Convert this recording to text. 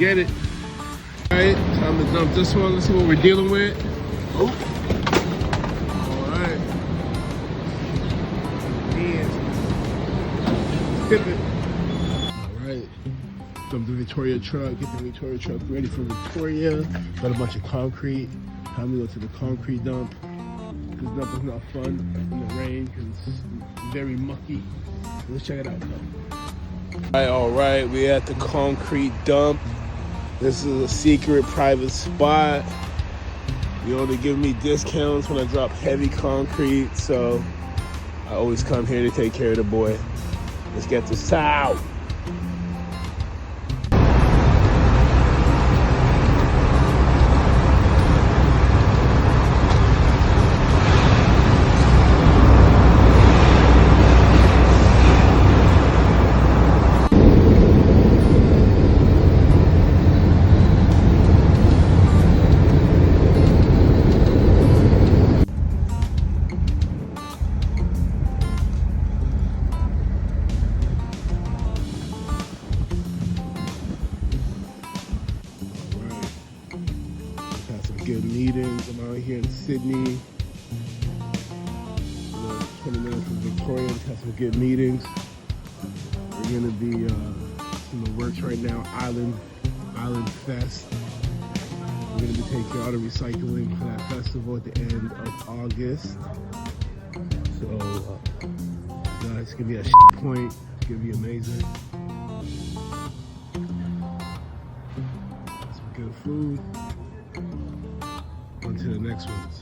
Get it. All right, time to dump this one. Let's see what we're dealing with. Oh. All right. And tip it. All right. Dump the Victoria truck. Get the Victoria truck ready for Victoria. Got a bunch of concrete. Time to go to the concrete dump. This dump is not fun in the rain because it's very mucky. Let's check it out though. All right, we're at the concrete dump. This is a secret private spot. You only give me discounts when I drop heavy concrete, so I always come here to take care of the boy. Let's get this out. Good meetings. I'm out here in Sydney. 20 minutes from Victoria. We've had some good meetings. We're gonna be in the works right now. Island Fest. We're gonna be taking all the recycling for that festival at the end of August. So it's gonna be a point. It's gonna be amazing. Some good food. On to the next ones.